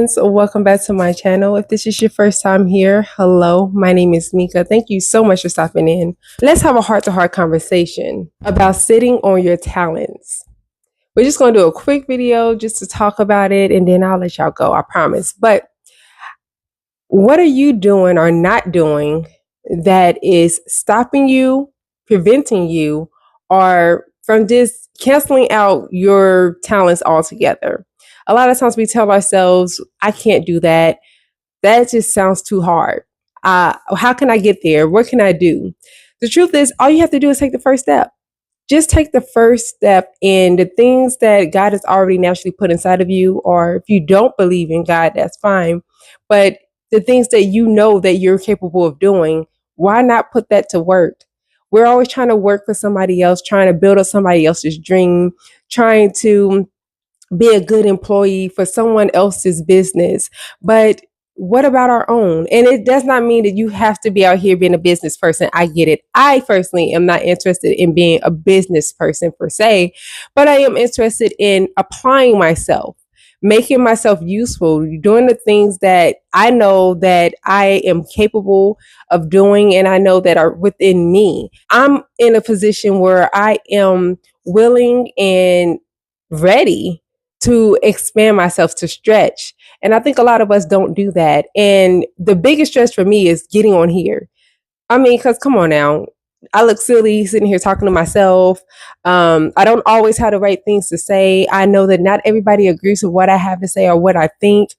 friends, welcome back to my channel. If this is your first time here, hello, my name is Mika. Thank you so much for stopping in. Let's have a heart-to-heart conversation about sitting on your talents. We're just going to do a quick video just to talk about it, and then I'll let y'all go, I promise. But what are you doing or not doing that is stopping you, preventing you, or from just canceling out your talents altogether? A lot of times we tell ourselves, I can't do that. That just sounds too hard. How can I get there? What can I do? The truth is, all you have to do is take the first step. Just take the first step in the things that God has already naturally put inside of you, or if you don't believe in God, that's fine. But the things that you know that you're capable of doing, why not put that to work? We're always trying to work for somebody else, trying to build up somebody else's dream, trying to be a good employee for someone else's business. But what about our own? And it does not mean that you have to be out here being a business person. I get it. I personally am not interested in being a business person per se, but I am interested in applying myself, making myself useful, doing the things that I know that I am capable of doing and I know that are within me. I'm in a position where I am willing and ready to expand myself, to stretch. And I think a lot of us don't do that. And the biggest stretch for me is getting on here. I mean, because come on now, I look silly sitting here talking to myself. I don't always have the right things to say. I know that not everybody agrees with what I have to say or what I think.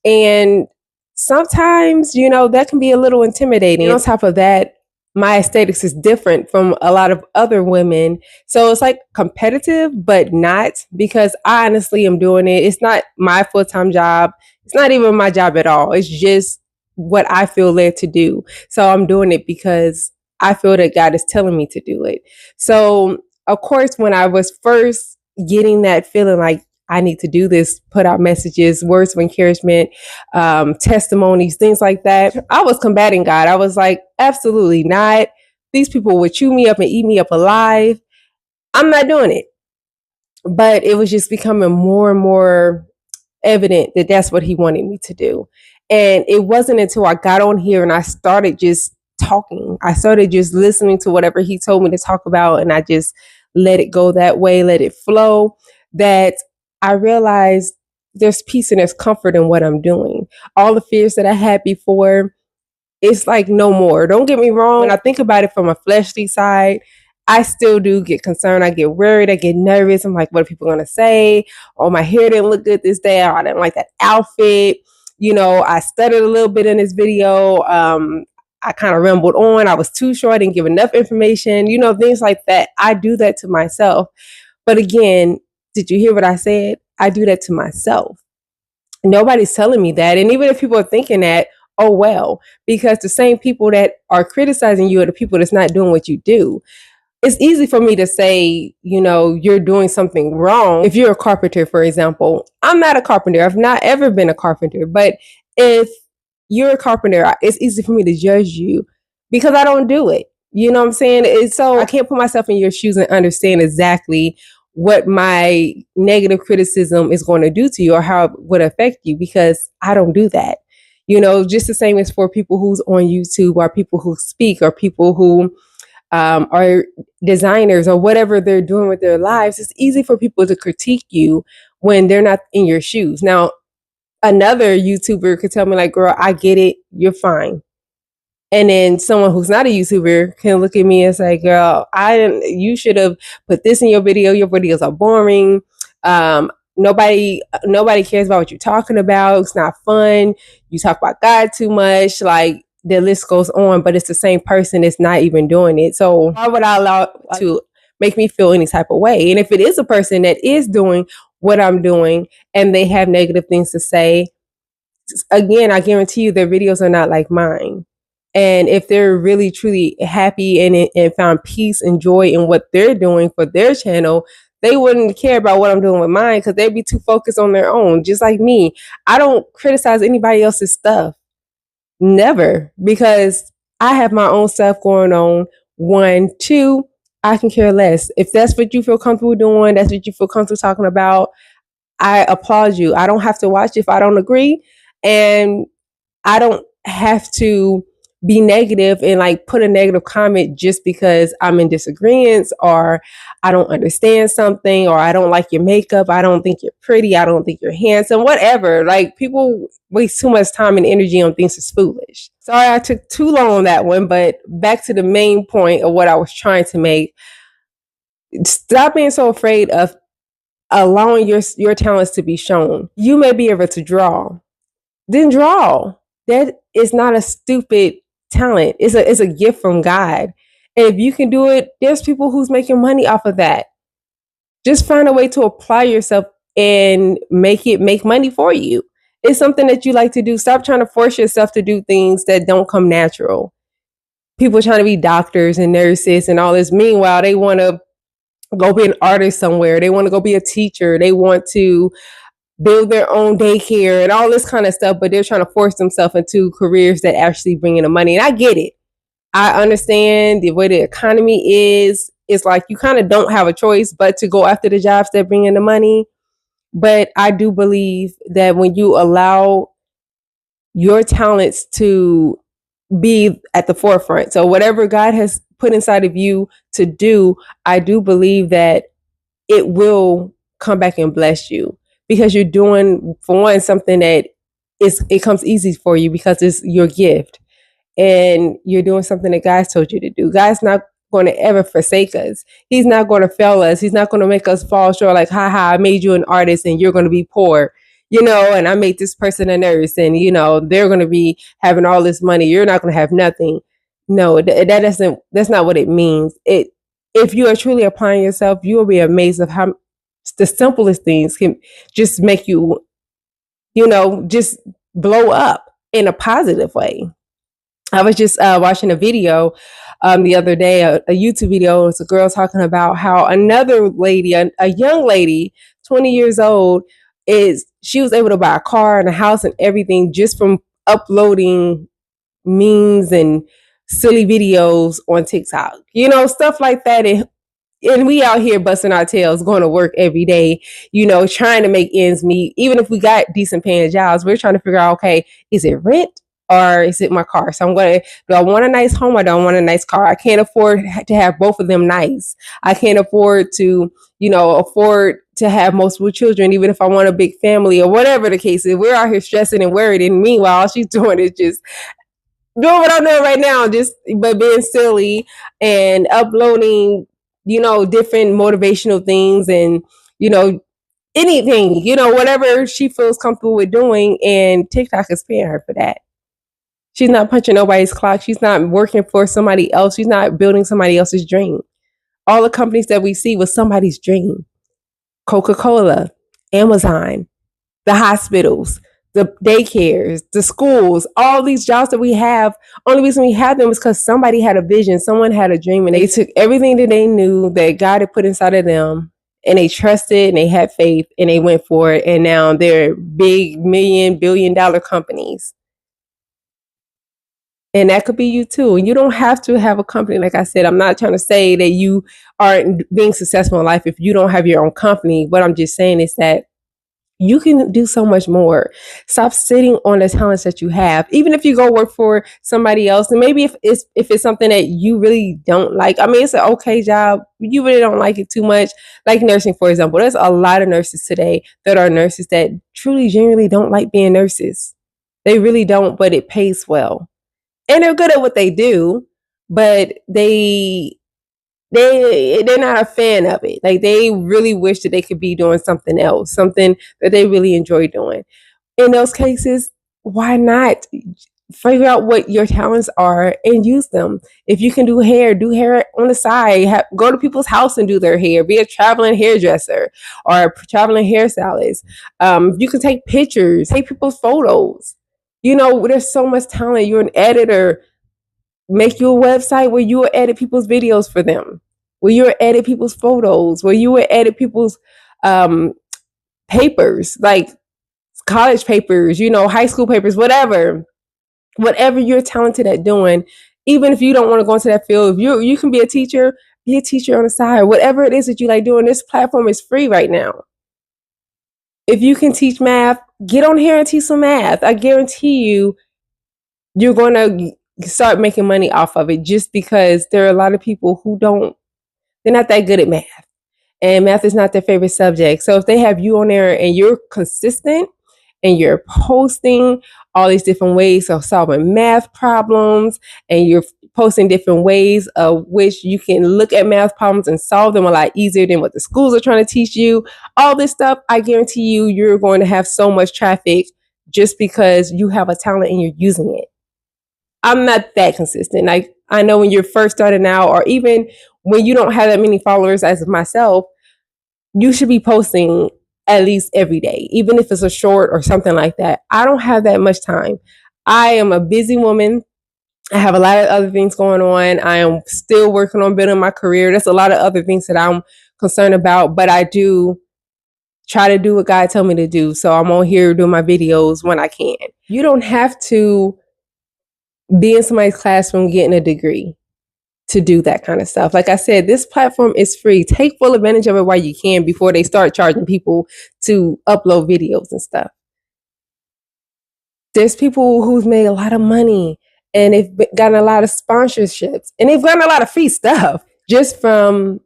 And sometimes, that can be a little intimidating. And on top of that, my aesthetics is different from a lot of other women. So it's like competitive, but not, because I honestly am doing it. It's not my full-time job. It's not even my job at all. It's just what I feel led to do. So I'm doing it because I feel that God is telling me to do it. So of course, when I was first getting that feeling like I need to do this, put out messages, words of encouragement, testimonies, things like that, I was combating God. I was like, absolutely not. These people would chew me up and eat me up alive. I'm not doing it. But it was just becoming more and more evident that that's what he wanted me to do. And it wasn't until I got on here and I started just talking, I started just listening to whatever he told me to talk about, and I just let it go that way, let it flow, that I realized there's peace and there's comfort in what I'm doing. All the fears that I had before, it's like no more. Don't get me wrong. When I think about it from a fleshly side, I still do get concerned. I get worried. I get nervous. I'm like, what are people going to say? Oh, my hair didn't look good this day. Oh, I didn't like that outfit. I stuttered a little bit in this video. I kind of rambled on. I was too short. I didn't give enough information, things like that. I do that to myself. But again, did you hear what I said? I do that to myself. Nobody's telling me that. And even if people are thinking that, oh, well, because the same people that are criticizing you are the people that's not doing what you do. It's easy for me to say, you're doing something wrong. If you're a carpenter, for example, I'm not a carpenter. I've not ever been a carpenter. But if you're a carpenter, it's easy for me to judge you because I don't do it. You know what I'm saying? And so I can't put myself in your shoes and understand exactly what my negative criticism is going to do to you or how it would affect you, because I don't do that. Just the same as for people who's on YouTube or people who speak or people who are designers or whatever they're doing with their lives. It's easy for people to critique you when they're not in your shoes. Now, another YouTuber could tell me like, girl, I get it. You're fine. And then someone who's not a YouTuber can look at me and say, girl, you should have put this in your video. Your videos are boring. Nobody cares about what you're talking about. It's not fun. You talk about God too much. Like, the list goes on, but it's the same person that's not even doing it. So why would I allow to make me feel any type of way? And if it is a person that is doing what I'm doing and they have negative things to say, again, I guarantee you their videos are not like mine. And if they're really truly happy and found peace and joy in what they're doing for their channel, they wouldn't care about what I'm doing with mine because they'd be too focused on their own. Just like me, I don't criticize anybody else's stuff. Never, because I have my own stuff going on. 1, 2, I can care less. If that's what you feel comfortable doing, that's what you feel comfortable talking about, I applaud you. I don't have to watch if I don't agree. And I don't have to be negative and like put a negative comment just because I'm in disagreement or I don't understand something or I don't like your makeup. I don't think you're pretty. I don't think you're handsome, whatever. Like people waste too much time and energy on things that's foolish. Sorry, I took too long on that one, but back to the main point of what I was trying to make. Stop being so afraid of allowing your talents to be shown. You may be able to draw, then draw. That is not a stupid talent. It's a gift from God. And if you can do it, there's people who's making money off of that. Just find a way to apply yourself and make money for you. It's something that you like to do. Stop trying to force yourself to do things that don't come natural. People trying to be doctors and nurses and all this. Meanwhile, they want to go be an artist somewhere. They want to go be a teacher. They want to build their own daycare and all this kind of stuff, but they're trying to force themselves into careers that actually bring in the money. And I get it. I understand the way the economy is. It's like you kind of don't have a choice but to go after the jobs that bring in the money. But I do believe that when you allow your talents to be at the forefront, so whatever God has put inside of you to do, I do believe that it will come back and bless you because you're doing, for one, something that it comes easy for you because it's your gift and you're doing something that God's told you to do. God's not going to ever forsake us. He's not going to fail us. He's not going to make us fall short like, ha, I made you an artist and you're going to be poor, and I made this person a nurse and, they're going to be having all this money. You're not going to have nothing. No, that's not what it means. If you are truly applying yourself, you will be amazed of how the simplest things can just make you, just blow up in a positive way. I was just watching a video the other day, a YouTube video. It's a girl talking about how another lady, a young lady, 20 years old, she was able to buy a car and a house and everything just from uploading memes and silly videos on TikTok, stuff like that. And we out here busting our tails, going to work every day, trying to make ends meet. Even if we got decent paying jobs, we're trying to figure out, okay, is it rent or is it my car? So do I want a nice home or do I want a nice car? I can't afford to have both of them nice. I can't afford to, afford to have multiple children, even if I want a big family or whatever the case is. We're out here stressing and worried. And meanwhile, all she's doing is just doing what I'm doing right now, but being silly and uploading, different motivational things and, anything, whatever she feels comfortable with doing. And TikTok is paying her for that. She's not punching nobody's clock. She's not working for somebody else. She's not building somebody else's dream. All the companies that we see was somebody's dream. Coca-Cola, Amazon, the hospitals, the daycares, the schools, all these jobs that we have, only reason we have them is because somebody had a vision, someone had a dream, and they took everything that they knew that God had put inside of them, and they trusted, and they had faith, and they went for it, and now they're big billion-dollar companies. And that could be you too. And you don't have to have a company. Like I said, I'm not trying to say that you aren't being successful in life if you don't have your own company. What I'm just saying is that you can do so much more. Stop sitting on the talents that you have. Even if you go work for somebody else, and maybe if it's something that you really don't like. I mean, it's an okay job. You really don't like it too much. Like nursing, for example. There's a lot of nurses today that are nurses that truly, genuinely don't like being nurses. They really don't, but it pays well. And they're good at what they do, but they're not a fan of it. Like they really wish that they could be doing something else, something that they really enjoy doing. In those cases, why not figure out what your talents are and use them? If you can do hair on the side. Go to people's house and do their hair. Be a traveling hairdresser or a traveling hairstylist. You can take pictures, take people's photos. There's so much talent. You're an editor. Make you a website where you will edit people's videos for them, where you will edit people's photos, where you will edit people's papers, like college papers, high school papers, whatever you're talented at doing. Even if you don't want to go into that field, if you can be a teacher on the side, whatever it is that you like doing. This platform is free right now. If you can teach math, get on here and teach some math. I guarantee you, you're going to start making money off of it, just because there are a lot of people who they're not that good at math. And math is not their favorite subject. So if they have you on there and you're consistent and you're posting all these different ways of solving math problems, and you're posting different ways of which you can look at math problems and solve them a lot easier than what the schools are trying to teach you, all this stuff, I guarantee you, you're going to have so much traffic just because you have a talent and you're using it. I'm not that consistent. I know when you're first starting out, or even when you don't have that many followers as myself, you should be posting at least every day, even if it's a short or something like that. I don't have that much time. I am a busy woman. I have a lot of other things going on. I am still working on building my career. There's a lot of other things that I'm concerned about, but I do try to do what God told me to do. So I'm on here doing my videos when I can. You don't have to be in somebody's classroom getting a degree to do that kind of stuff. Like I said, this platform is free. Take full advantage of it while you can before they start charging people to upload videos and stuff. There's people who's made a lot of money and they've gotten a lot of sponsorships and they've gotten a lot of free stuff just from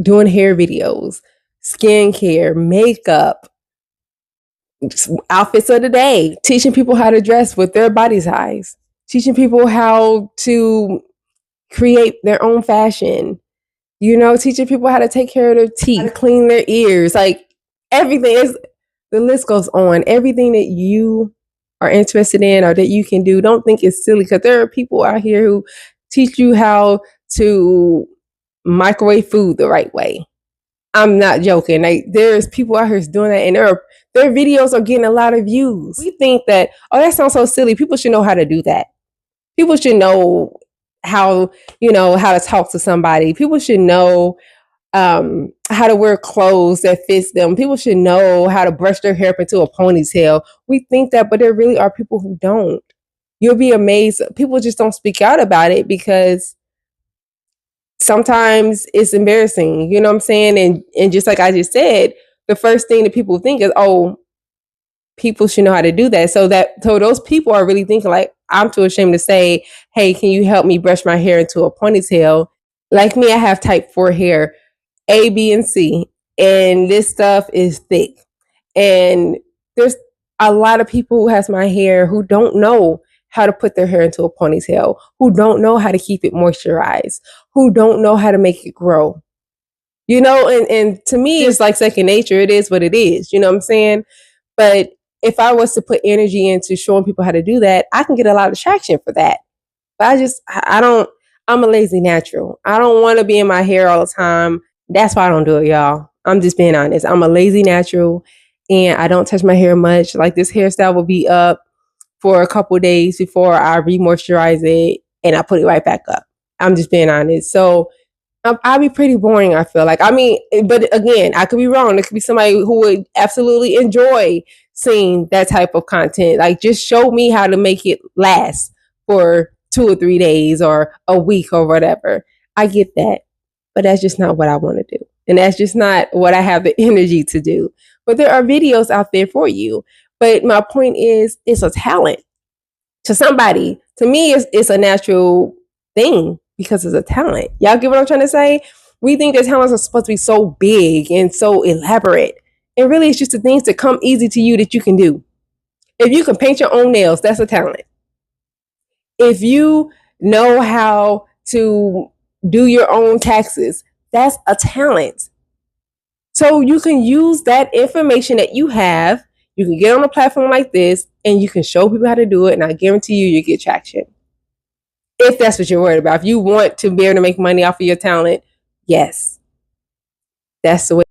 doing hair videos, skincare, makeup, outfits of the day, teaching people how to dress with their body size, teaching people how to create their own fashion, teaching people how to take care of their teeth, how to clean their ears, like everything is, the list goes on. Everything that you are interested in or that you can do, don't think it's silly, because there are people out here who teach you how to microwave food the right way. I'm not joking. Like, there's people out here doing that, and their videos are getting a lot of views. We think that, oh, that sounds so silly. People should know how to do that. People should know how to talk to somebody. People should know how to wear clothes that fits them. People should know how to brush their hair up into a ponytail. We think that, but there really are people who don't. You'll be amazed. People just don't speak out about it because sometimes it's embarrassing. You know what I'm saying? And just like I just said, the first thing that people think is, oh, people should know how to do that. So those people are really thinking like, I'm too ashamed to say, hey, can you help me brush my hair into a ponytail? Like me, I have type 4 hair, A, B, and C. And this stuff is thick. And there's a lot of people who has my hair who don't know how to put their hair into a ponytail, who don't know how to keep it moisturized, who don't know how to make it grow. And to me, it's like second nature. It is what it is. You know what I'm saying? But if I was to put energy into showing people how to do that, I can get a lot of traction for that. But I'm a lazy natural. I don't want to be in my hair all the time. That's why I don't do it, y'all. I'm just being honest. I'm a lazy natural and I don't touch my hair much. Like, this hairstyle will be up for a couple of days before I re-moisturize it and I put it right back up. I'm just being honest. So I'll be pretty boring, I feel like. I mean, but again, I could be wrong. There could be somebody who would absolutely enjoy seeing that type of content. Like, just show me how to make it last for 2 or 3 days or a week or whatever. I get that, but that's just not what I want to do. And that's just not what I have the energy to do. But there are videos out there for you. But my point is, it's a talent to somebody. To me, it's a natural thing because it's a talent. Y'all get what I'm trying to say? We think that talents are supposed to be so big and so elaborate. And really, it's just the things that come easy to you that you can do. If you can paint your own nails, that's a talent. If you know how to do your own taxes, that's a talent. So you can use that information that you have. You can get on a platform like this and you can show people how to do it. And I guarantee you get traction. If that's what you're worried about. If you want to be able to make money off of your talent, yes, that's the way.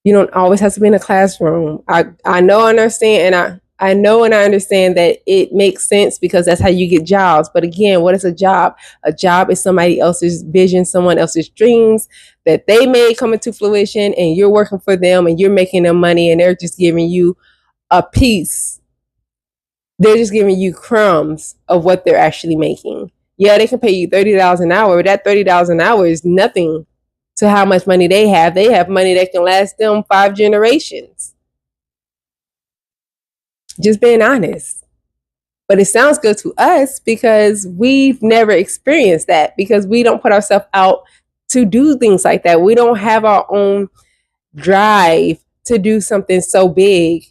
You don't always have to be in a classroom. I know and understand, and I know and I understand that it makes sense because that's how you get jobs. But again, what is a job? A job is somebody else's vision, someone else's dreams that they made come into fruition, and you're working for them and you're making them money, and they're just giving you a piece. They're just giving you crumbs of what they're actually making. Yeah, they can pay you $30 an hour, but that $30 an hour is nothing to how much money they have. They have money that can last them 5 generations. Just being honest. But it sounds good to us because we've never experienced that, because we don't put ourselves out to do things like that. We don't have our own drive to do something so big.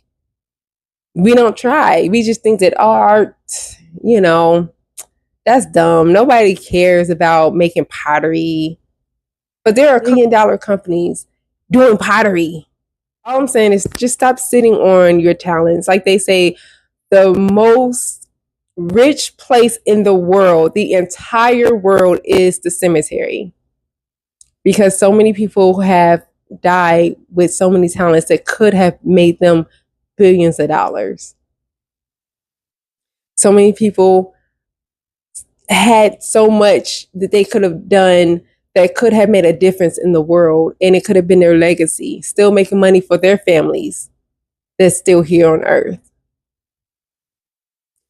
We don't try. We just think that art, that's dumb. Nobody cares about making pottery. But there are $1 million companies doing pottery. All I'm saying is just stop sitting on your talents. Like they say, the most rich place in the world, the entire world, is the cemetery. Because so many people have died with so many talents that could have made them billions of dollars. So many people had so much that they could have done that could have made a difference in the world, and it could have been their legacy, still making money for their families that's still here on earth.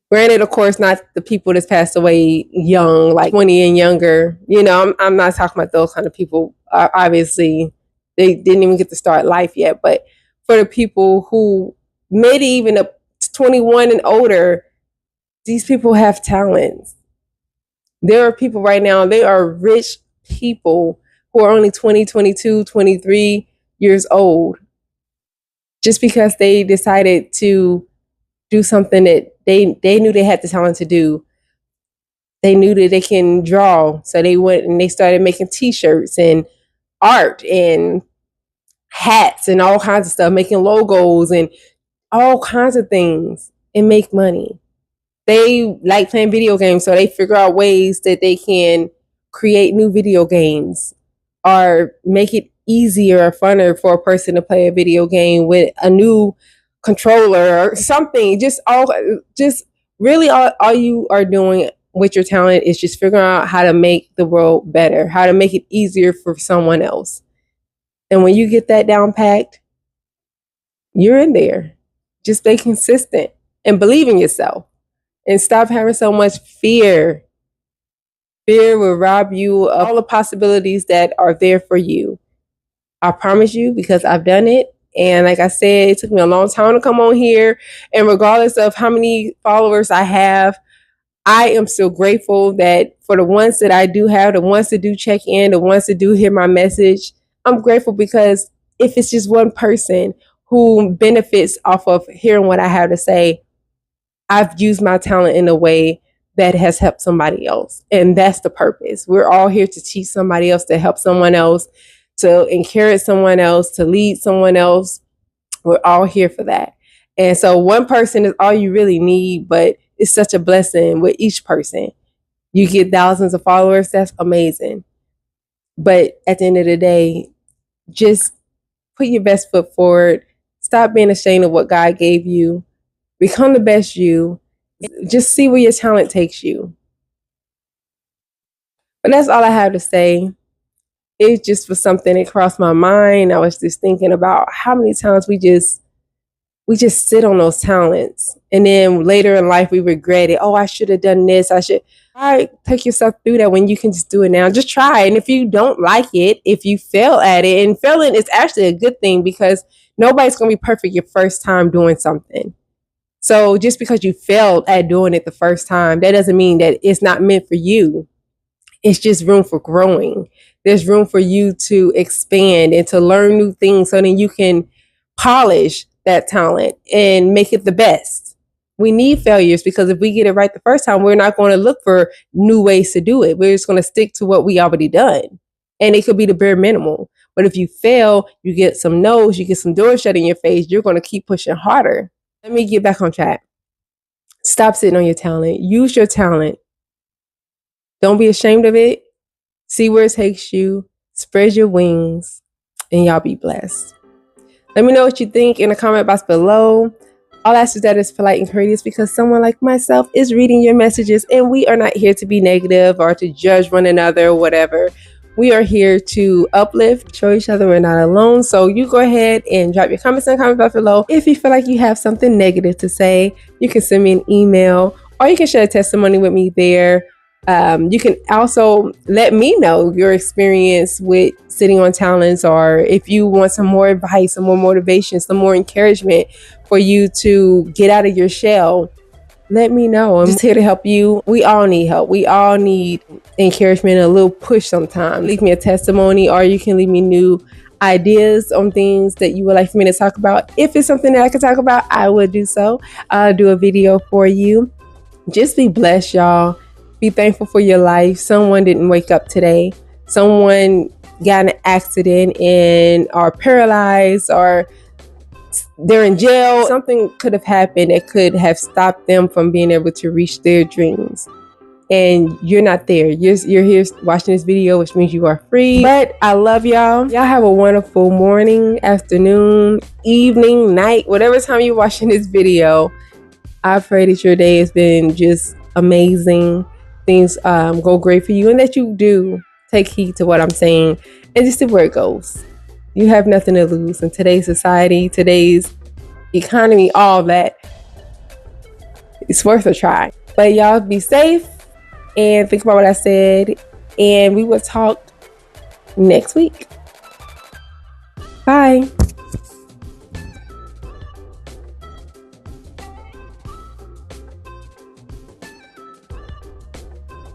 Granted, of course, not the people that's passed away young, like 20 and younger. I'm not talking about those kind of people. Obviously, they didn't even get to start life yet. But for the people who made it even up to 21 and older, these people have talents. There are people right now, they are rich people who are only 20, 22, 23 years old, just because they decided to do something that they knew they had the talent to do. They knew that they can draw. So they went and they started making t-shirts and art and hats and all kinds of stuff, making logos and all kinds of things, and make money. They like playing video games, so they figure out ways that they can create new video games or make it easier or funner for a person to play a video game with a new controller or something. Just really all you are doing with your talent is just figuring out how to make the world better, how to make it easier for someone else. And when you get that down packed, you're in there. Just stay consistent and believe in yourself, and stop having so much fear. Fear will rob you of all the possibilities that are there for you. I promise you, because I've done it. And like I said, it took me a long time to come on here. And regardless of how many followers I have, I am still grateful that for the ones that I do have, the ones that do check in, the ones that do hear my message, I'm grateful, because if it's just one person who benefits off of hearing what I have to say, I've used my talent in a way that has helped somebody else. And that's the purpose. We're all here to teach somebody else, to help someone else, to encourage someone else, to lead someone else. We're all here for that. And so one person is all you really need, but it's such a blessing with each person. You get thousands of followers, that's amazing. But at the end of the day, just put your best foot forward. Stop being ashamed of what God gave you. Become the best you. Just see where your talent takes you. But that's all I have to say. It just was something that crossed my mind. I was just thinking about how many times we just sit on those talents, and then later in life we regret it. Oh, I should have done this. I take yourself through that when you can just do it now. Just try. And if you don't like it, if you fail at it, and failing is actually a good thing, because nobody's going to be perfect your first time doing something. So just because you failed at doing it the first time, that doesn't mean that it's not meant for you. It's just room for growing. There's room for you to expand and to learn new things, so then you can polish that talent and make it the best. We need failures, because if we get it right the first time, we're not going to look for new ways to do it. We're just going to stick to what we already done. And it could be the bare minimum. But if you fail, you get some no's, you get some doors shut in your face, you're going to keep pushing harder. Let me get back on track. Stop sitting on your talent. Use your talent. Don't be ashamed of it. See where it takes you. Spread your wings, and y'all be blessed. Let me know what you think in the comment box below. All I ask is that it's polite and courteous, because someone like myself is reading your messages, and we are not here to be negative or to judge one another or whatever. We are here to uplift, show each other we're not alone. So you go ahead and drop your comments in the comment box below. If you feel like you have something negative to say, you can send me an email, or you can share a testimony with me there. You can also let me know your experience with sitting on talents, or if you want some more advice, some more motivation, some more encouragement for you to get out of your shell. Let me know. I'm just here to help you. We all need help. We all need encouragement, a little push sometimes. Leave me a testimony, or you can leave me new ideas on things that you would like for me to talk about. If it's something that I can talk about, I will do so. I'll do a video for you. Just be blessed, y'all. Be thankful for your life. Someone didn't wake up today. Someone got in an accident and are paralyzed, or they're in jail. Something could have happened that could have stopped them from being able to reach their dreams. And you're not there. You're here watching this video, which means you are free. But I love y'all. Y'all have a wonderful morning, afternoon, evening, night, whatever time you're watching this video. I pray that your day has been just amazing. Things go great for you, and that you do take heed to what I'm saying and just see where it goes. You have nothing to lose in today's society, today's economy, all that. It's worth a try. But y'all be safe and think about what I said, and we will talk next week. Bye.